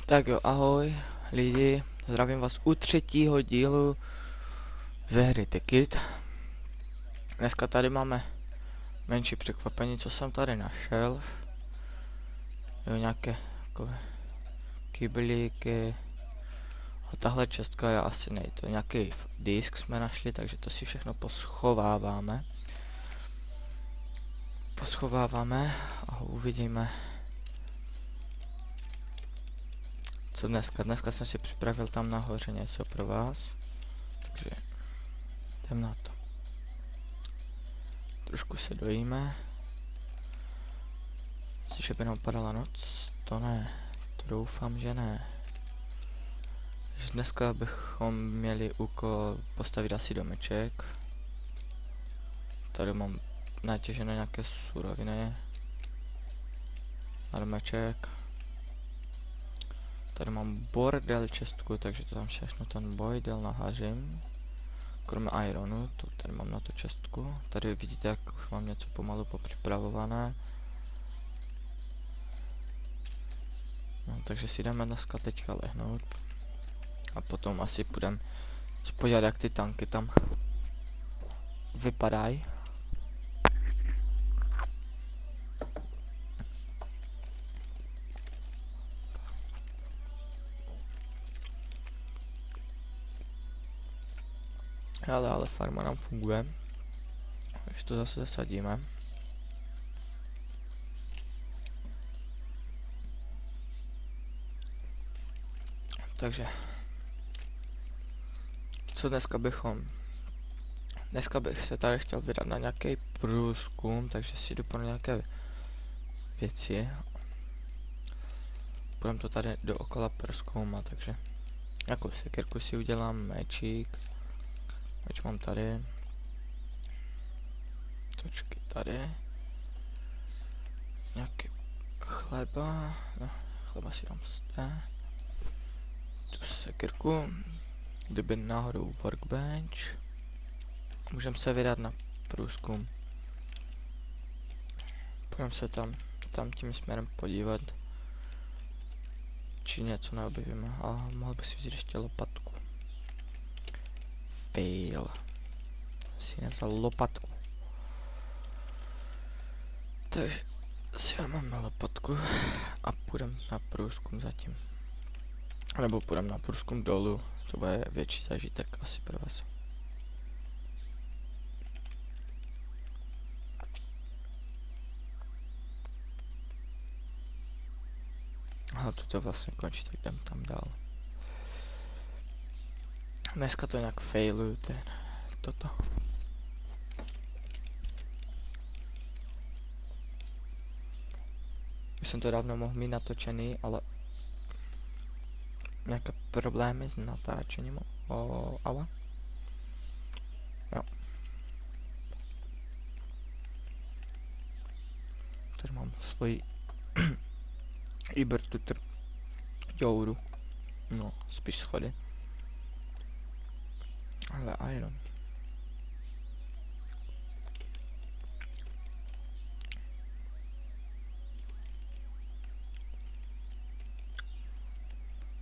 Tak jo, ahoj lidi, zdravím vás u třetího dílu ze hry Ticket. Dneska tady máme menší překvapení, co jsem tady našel. Jo, nějaké takové kyblíky. A tahle čestka je asi nej, to nějaký disk jsme našli, takže to si všechno poschováváme. A uvidíme, co dneska. Dneska jsem si připravil tam nahoře něco pro vás, takže jdem na to. Trošku se dojíme. Že by nám padala noc? To ne. To doufám, že ne. Takže dneska bychom měli úkol postavit asi domeček. Tady mám natěžené nějaké suroviny. Na domeček. Tady mám bordel čestku, takže to tam všechno ten bordel nahážím. Kromě ironu, to tady mám na to čestku. Tady vidíte, jak už mám něco pomalu popřipravované. No, takže si jdeme dneska teďka lehnout. A potom asi půjdeme podívat, jak ty tanky tam vypadají. Ale farma nám funguje. Když to zase zasadíme. Takže co dneska bychom? Dneska bych se tady chtěl vydat na nějaký průzkum, takže si jdu pro nějaké věci. Budeme to tady dookola prozkoumat, takže nějakou sekirku si udělám, mečík. Meč mám tady. Točky tady. Nějaký chleba. No, chleba si dám zde. Tu sekirku. Kdyby náhodou workbench. Můžeme se vydat na průzkum. Půjdeme se tam tím směrem podívat. Či něco neobjevíme. A mohl bych si vzít ještě lopatku. Fail. Si nevzal lopatku. Takže si máme lopatku a půjdeme na průzkum zatím. Nebo půjdeme na průzkum dolů. To bude větší zážitek asi pro vás. Aha, to vlastně končí, tak jdem tam dál. Dneska to nějak failuju, toto. Už jsem to dávno mohl mít natočený, ale nějaké problémy s natáčením. Ale jo. Tady mám svoji Ibertutor jouru. No, spíš schody. Ale iron.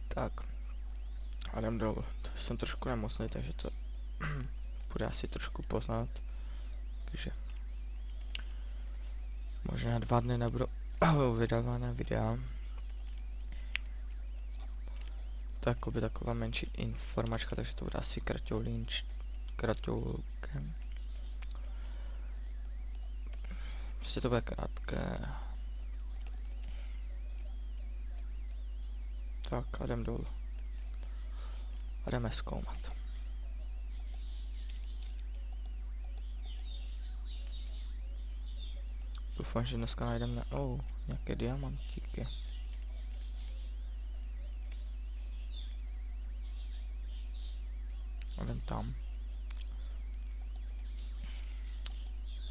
Tak. A jdem dolů. Jsem trošku nemocný, takže to bude asi trošku poznat. Takže možná 2 dny nebudou vydávané videa. To by taková menší informačka, takže to bude asi kratoulkem. Prostě to bude krátké. Tak a jdem dolů. A jdeme zkoumat. Doufám, že dneska najdeme nějaké diamantíky. A jdem tam.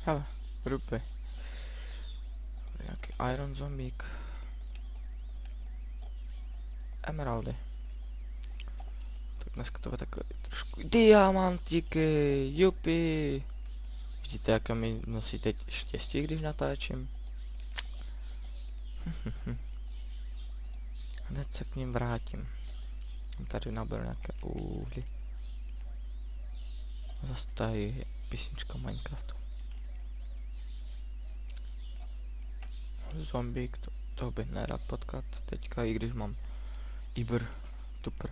Hele, rupy. Nějaký iron zombík. Emeraldy. Tak dneska to bude takové trošku diamantíky, jupi. Vidíte, jaké mi nosí teď štěstí, když natáčím. hned se k ním vrátím. Tady naberu nějaké úhly. Zase tady je písnička Minecraftu. Zombík, toho bych nerad potkat teďka, i když mám Ibr, Tupr.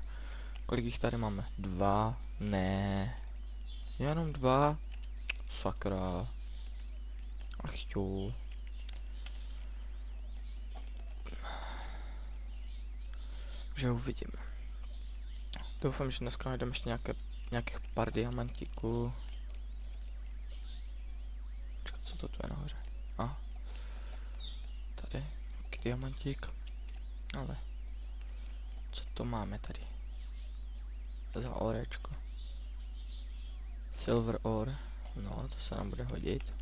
Kolik jich tady máme? 2? Ne. Jenom 2? Sakra. Ach jo. Že uvidíme. Doufám, že dneska najdeme ještě nějakých pár diamantíků. Počkat, co to tu je nahoře? A. Tady. Jaký diamantík. Ale. Co to máme tady? Za orečko. Silver ore. No, to se nám bude hodit.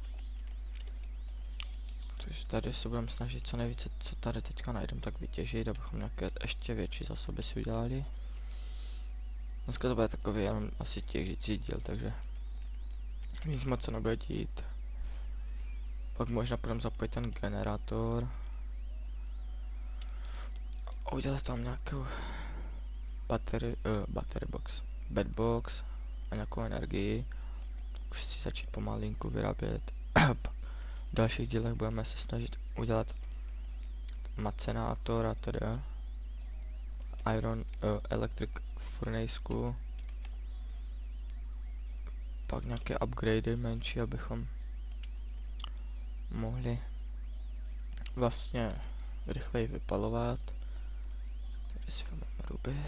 Takže tady se budeme snažit co nejvíce, co tady teďka najdeme, tak vytěžit, abychom nějaké ještě větší zásoby si udělali. Dneska to bude takový jenom asi těžící díl, takže nic moc se nebude dít. Pak možná budeme zapojit ten generátor. A udělat tam nějakou battery box, bed box a nějakou energii. Už si začít pomalinku vyrábět. V dalších dílech budeme se snažit udělat macenátor a teda iron electric furnace, pak nějaké upgradey menší, abychom mohli vlastně rychleji vypalovat. Tady si vezmeme ruby.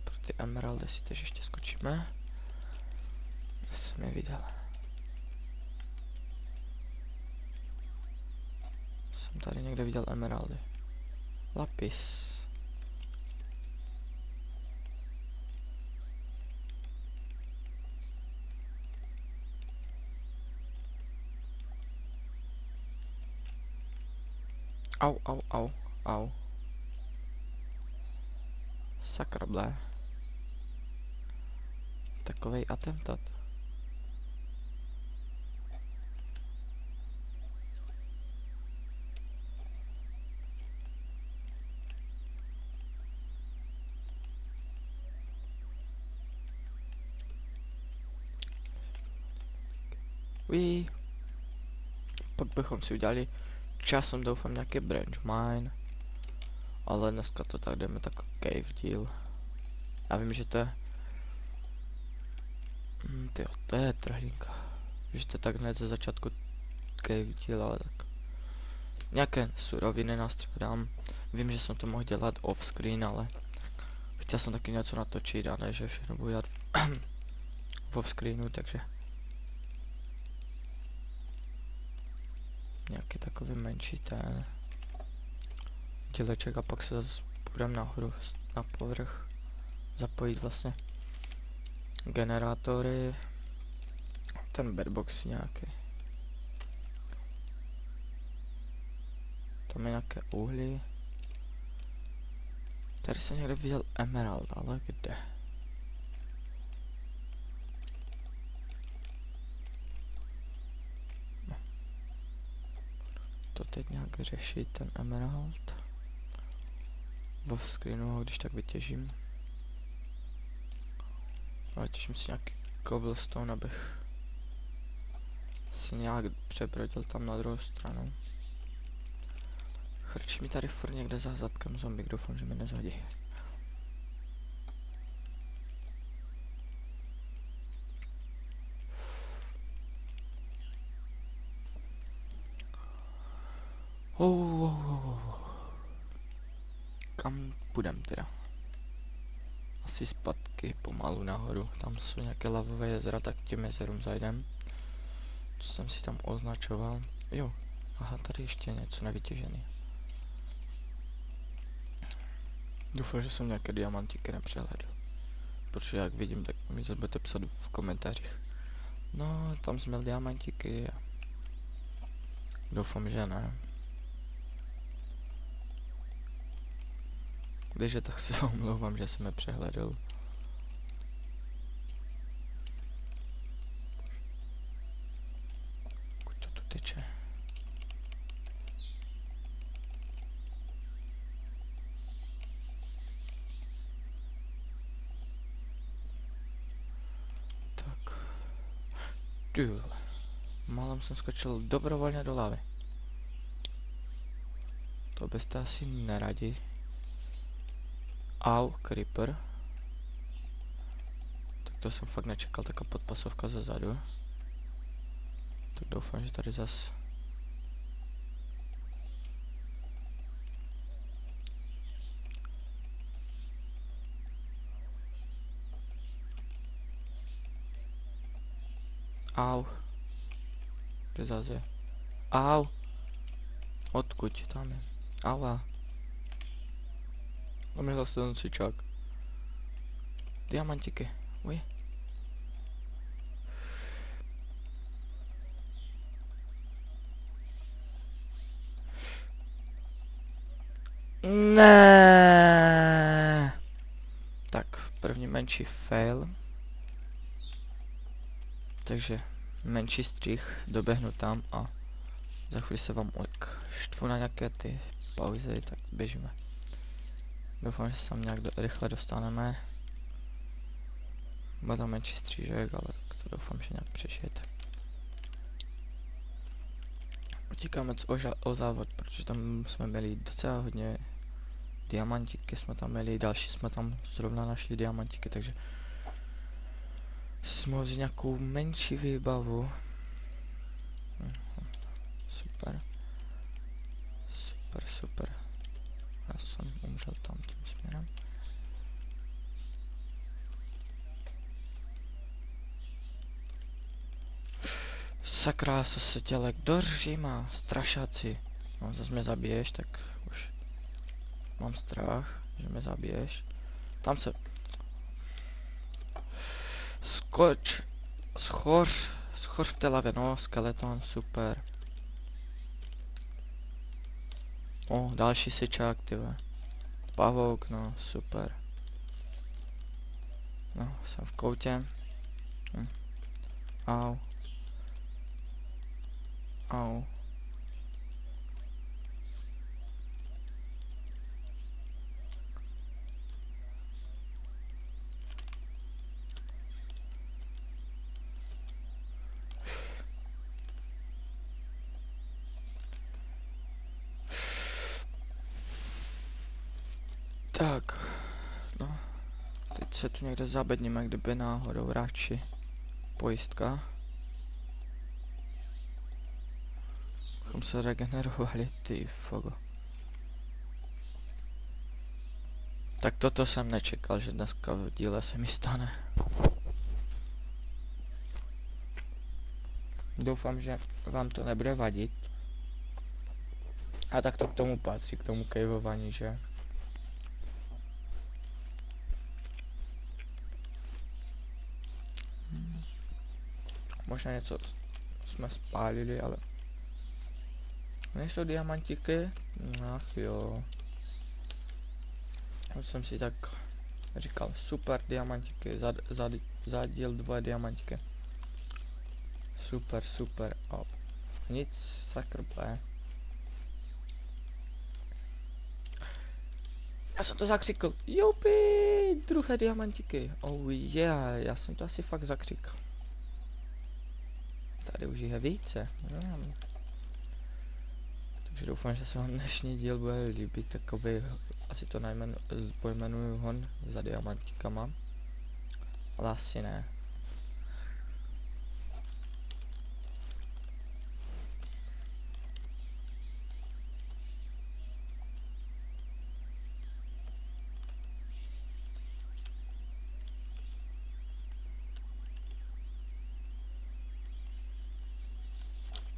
Pro ty emeraldy si teď ještě skočíme. Já jsem je viděl. Jsem tady někde viděl emeraldy. Lapis. Au. Sakra blé. Takovej atentát. Pak bychom si udělali časem, doufám, nějaký branch mine. Ale dneska to tak jdeme tak cave díl. Já vím, že to je... Tyjo, to je trhlínka. Že to je tak hned ze začátku cave díl, ale tak... Nějaké suroviny nás třeba dám. Vím, že jsem to mohl dělat off screen, ale... Chtěl jsem taky něco natočit a ne, že všechno budu dělat off screenu, takže... Nějaký takový menší ten... díleček a pak se zase půjdeme nahoru na povrch. Zapojit vlastně generátory. Ten bedbox nějaký. Tam je nějaké uhlí. Tady jsem někde viděl emerald, ale kde? No. To teď nějak řešit ten emerald. Off screenu ho když tak vytěžím. Ale těžím si nějaký cobblestone, abych si nějak přebrodil tam na druhou stranu. Chrčí mi tady furt někde za zadkem zombie, doufám, že mi nezhodí. Kam půjdem teda? Asi zpátky pomalu nahoru. Tam jsou nějaké lavové jezera, tak těm jezerům zajdem. Co jsem si tam označoval? Jo, aha, tady ještě něco nevytěžený. Doufám, že jsem nějaké diamantíky nepřehledl. Protože jak vidím, tak mi se budete psat v komentářích. No, tam jsme měli diamantíky a... Doufám, že ne. Když je, tak se omlouvám, že jsem je přehledl. Kuď to tu teče. Ty, málem jsem skočil dobrovolně do lávy. To byste asi neradi. Au, creeper. Tak to jsem fakt nečekal, taká podpasovka ze zadu. Tak doufám, že tady zas... Au. Kde zas je? Au. Odkud? Tam je. Aua. Tam je zase ten cvičák. Diamantíky. Uj. Ne. Tak, první menší fail. Takže menší střih, doběhnu tam a za chvíli se vám štvu na nějaké ty pauzy, tak běžíme. Doufám, že se tam nějak rychle dostaneme. Bude tam menší střížek, ale tak to doufám, že nějak přežijete. Utíkáme o závod, protože tam jsme měli docela hodně diamantíky, jsme tam měli, další jsme tam zrovna našli diamantíky, takže si jsme vzít nějakou menší výbavu. Super. Super, super. Já jsem umřel tam tím směrem. Sakra, se tělek doržíma, strašáci. No, zase mě zabiješ, tak už mám strach, že mě zabiješ. Tam se... Skoč, schoř v té lavě, no, skeleton, super. O, další syčák, tyve. Pavouk, no, super. No, jsem v koutě. Au. Au. Tak, no, teď se tu někde zabedníme, kdyby náhodou radši pojistka. Bychom se regenerovali, ty fogo. Tak toto jsem nečekal, že dneska v díle se mi stane. Doufám, že vám to nebude vadit. A tak to k tomu patří, k tomu kejvování, že? Možná něco jsme spálili, ale... Nejsou diamantíky? Ach jo. Už jsem si tak říkal, super diamantíky, zadíl 2 diamantíky. Super, super, a nic, sakrble. Já jsem to zakřikl, jupi, druhé diamantíky, oh yeah, já jsem to asi fakt zakřikl. Tady už je více, takže doufám, že se vám dnešní díl bude líbit, takový, asi to pojmenuju hon za diamantíkama, ale asi ne.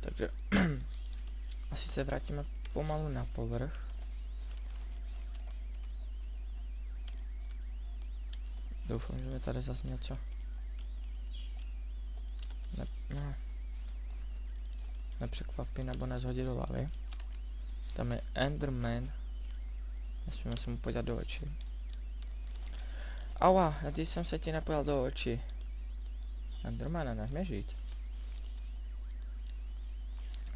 Takže asi se vrátíme pomalu na povrch. Doufám, že mi tady zase něco nepřekvapí nebo nezhodí do hlavy. Tam je Enderman. Nesmíme se mu podívat do očí. Aua, já když jsem se ti nepojal do očí. Endermane, nech žít.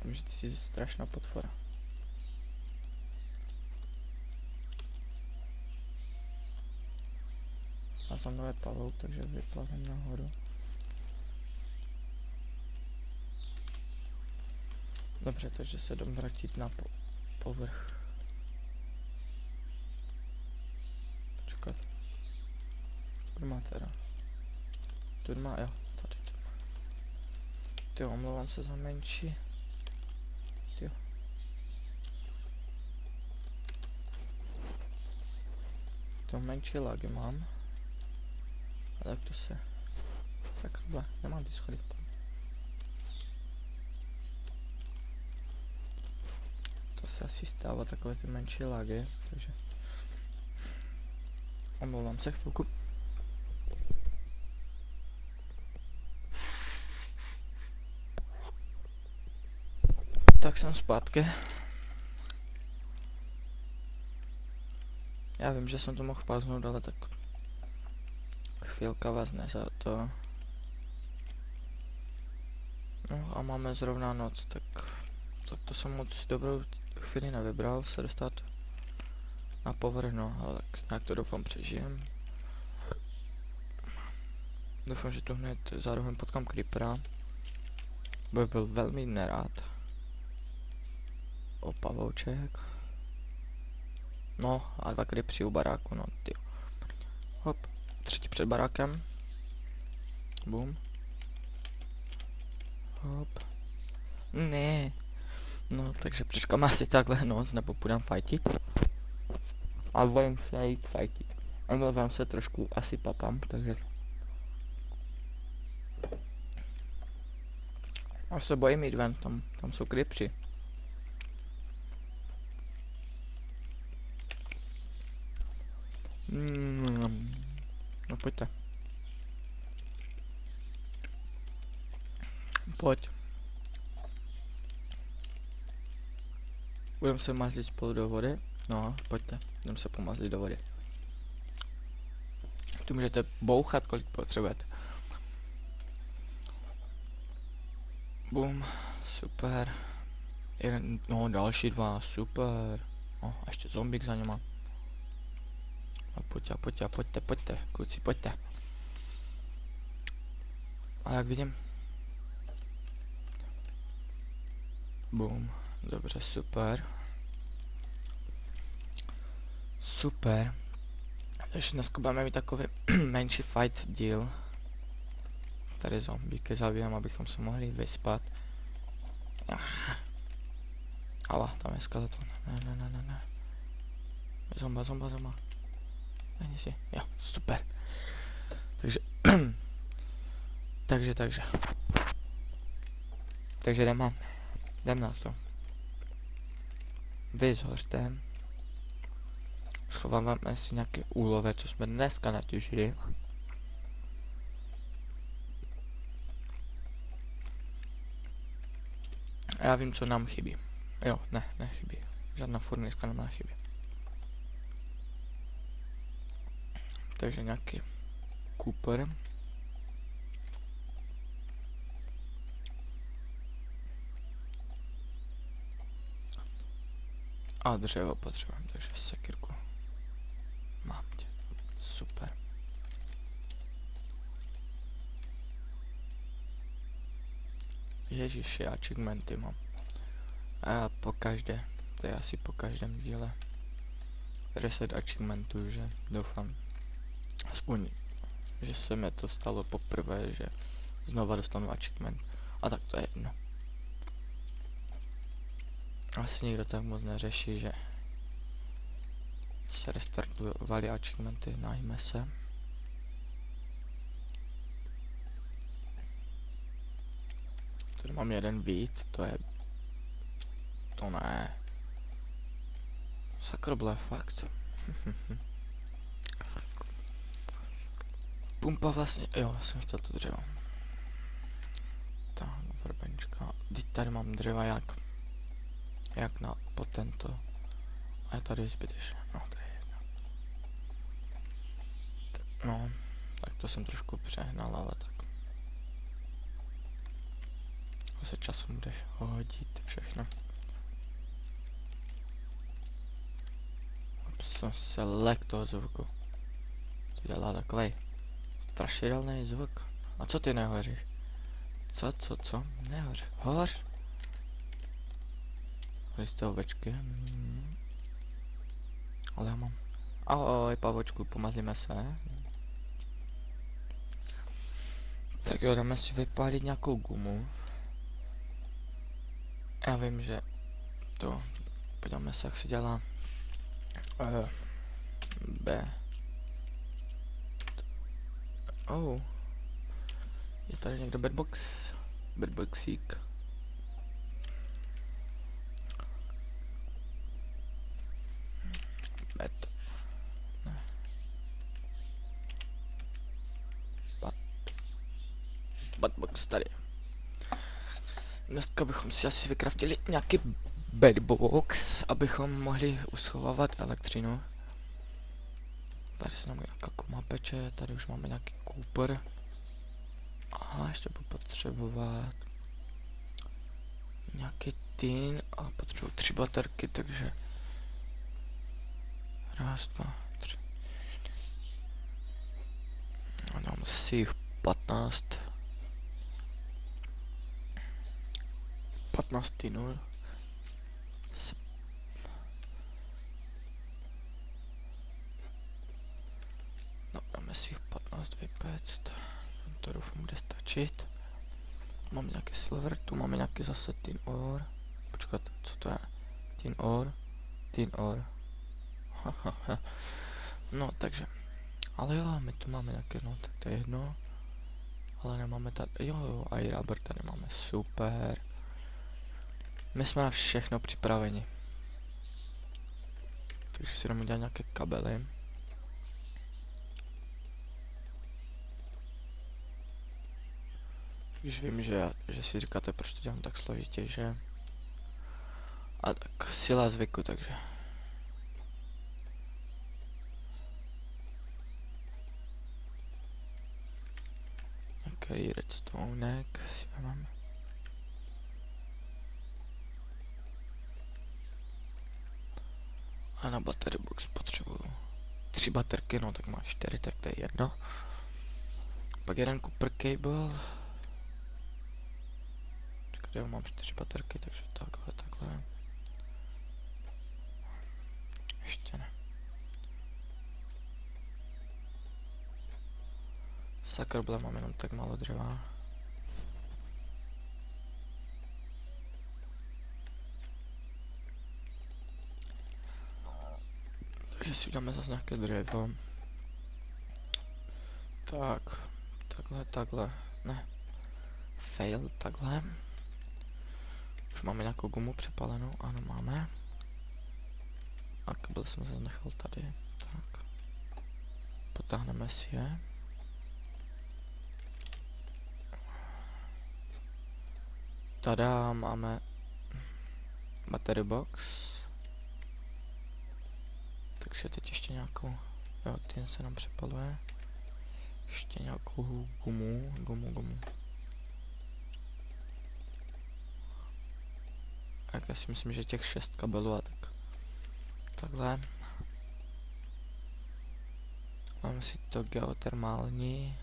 Protože ty jsi strašná potvora. Já jsem nové pavouk, takže vyplavím nahoru. Dobře, takže se jdem vrátit na povrch. Čekat. Kde má teda? Tu má, jo, tady. Tyjo, omlouvám se za menší. Tyjo. To menší lagy mám. A tak to se... Sakra, nemám ty schody tam. To se asi stává takové ty menší lagy, takže... Omlouvám se chvilku. Tak jsem zpátky. Já vím, že jsem to mohl páznout, ale tak... Chvilka vezne za to. No a máme zrovna noc, tak to jsem moc dobrou chvíli nevybral se dostat na povrch, no, ale tak nějak to doufám přežijem. Doufám, že tu hned zároveň potkám creepera. Bych byl velmi nerád. O pavouček. No a 2 creepři u baráku, no ty. Hop, 3 před barákem. Boom. Hop. Ne. No, takže přečkáme asi takhle noc, nebo půjdem fightit. A budem se jít fightit. Omlouvám se, trošku asi papám, takže... A se bojím jít ven, tam jsou creepři. No pojďte. Pojď. Budeme se mazlit spolu do vody. No, pojďte. Budeme se pomazlit do vody. Tu můžete bouchat, kolik potřebujete. Bum, super. Jeden, no další 2, super. No, a ještě zombík za něma. A pojďte, kluci, pojďte. A jak vidím. Bum, dobře, super. Super. Takže dneska budeme mít takový menší fight díl. Tady zombíky zabijím, abychom se mohli vyspat. Ala, tam je skeleton. Ne. Zomba. Není si. Jo, super. Takže. Takže jdem na to. Vy zhořte. Schováváme si nějaké úlové, co jsme dneska natěžili. Já vím, co nám chybí. Jo, nechybí. Žádná furniska nám nechybí. Takže nějaký Cooper. A dřevo potřebujeme, takže sekirku. Mám tě. Super. Ježiši, achievementy mám. A pokaždé, to je asi po každém díle. Reset achievementů, že doufám. Aspoň, že se mi to stalo poprvé, že znova dostanu achievement. A tak to je jedno. Asi nikdo tak moc neřeší, že se restartovaly achievementy, najme se. Tady mám jeden beat, to je... To ne. Sakroble, fakt. Pumpa vlastně, jo, jsem chtěl to dřevo. Tak, vrbenčka. Teď tady mám dřeva jak na potento. A je tady zbytečné, no to je jedno. No, tak to jsem trošku přehnal, ale tak. To se časem budeš hodit všechno. Jsem se lek toho zvuku. To dělá takovej strašidelný zvuk. A co ty nehoříš? Co? Nehoř. Hoř. Tady jste ovečky. Ale já mám. Ahoj, pavočku, pomazlíme se. Tak jo, jdeme si vypálit nějakou gumu. Já vím, že to... Podíváme se, jak se dělá. B. Oh. Je tady někdo bedbox? Bedboxík. Bed. Ne. Bedbox tady. Dneska bychom si asi vykraftili nějaký bedbox, abychom mohli uschovávat elektřinu. Tady se nám nějaká kuma peče, tady už máme nějaký Cooper. Aha, ještě budu potřebovat nějaký tin a potřebuji 3 baterky, takže raz, 2, 3. A dám si jich 15 tinů. No, dáme si jich 15 vypéct. To doufám bude stačit. Mám nějaký silver, tu máme nějaký zase tin ore. Počkat, co to je? Tin ore. Tin ore. No, takže. Ale jo, my tu máme nějaké, no, tak to je jedno. Ale nemáme tady, jo, a i rubber tady máme, super. My jsme na všechno připraveni. Takže si jdeme udělat nějaké kabely. Už vím, že si říkáte, proč to dělám tak složitě, že? A tak sila zvyku, takže. Nějaký redstonek si mám. A na battery box potřebuju 3 baterky, no tak má 4, tak to je jedno. Pak jeden copper cable. Čekajte, já mám 4 baterky, takže takhle. Ještě ne. Sakra, mám jenom tak málo dřeva. Takže si uděláme zase nějaké dřevo. Tak, takhle, ne. Fail, takhle. Už máme nějakou gumu přepalenou, ano máme. A kabel jsem se nechal tady, tak. Potáhneme si je. Tada, máme battery box. Takže teď ještě nějakou, jo, ten se nám přepaluje. Ještě nějakou gumu. Tak já si myslím, že těch 6 kabelů a tak. Takhle. Máme si to geotermální.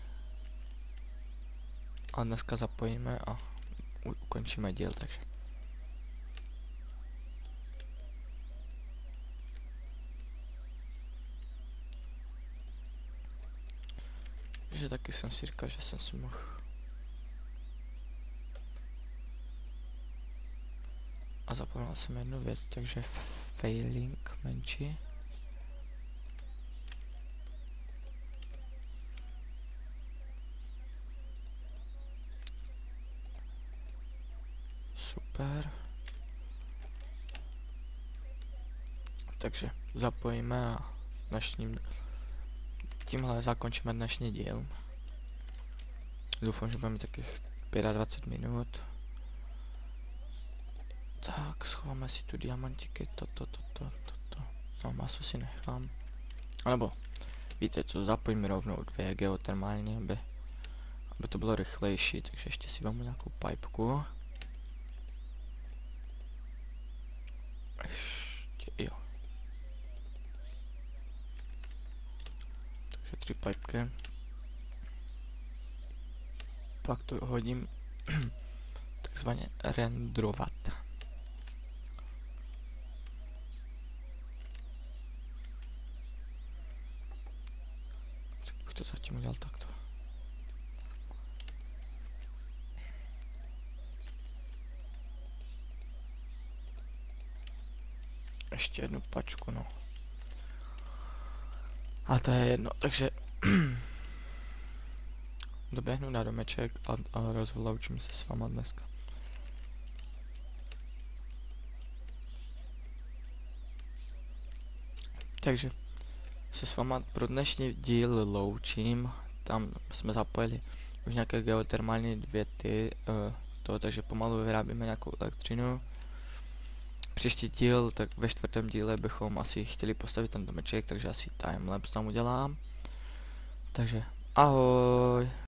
A dneska zapojíme a ukončíme díl, takže. Že taky jsem si říkal, že jsem si mohl. A zapomněl jsem jednu věc, takže failing menší. Super. Takže zapojíme a tímhle zakončíme dnešní díl. Doufám, že budeme mít takých 25 minut. Tak, schováme si tu diamantiky, toto. No, maso si nechám. Alebo, víte co, zapojíme rovnou 2 geotermální, aby to bylo rychlejší, takže ještě si vezmu nějakou pipku. Ještě, jo. Takže 3 pipky. Pak to hodím takzvaně rendrovat. bych to zatím udělal takto. Ještě jednu pačku, no. A to je jedno, takže doběhnu na domeček a rozloučím se s váma dneska. Takže se s váma pro dnešní díl loučím. Tam jsme zapojili už nějaké geotermální věty, takže pomalu vyrábíme nějakou elektřinu. Příští díl, tak ve 4. díle bychom asi chtěli postavit ten domeček, takže asi timelapse tam udělám. Takže ahoj.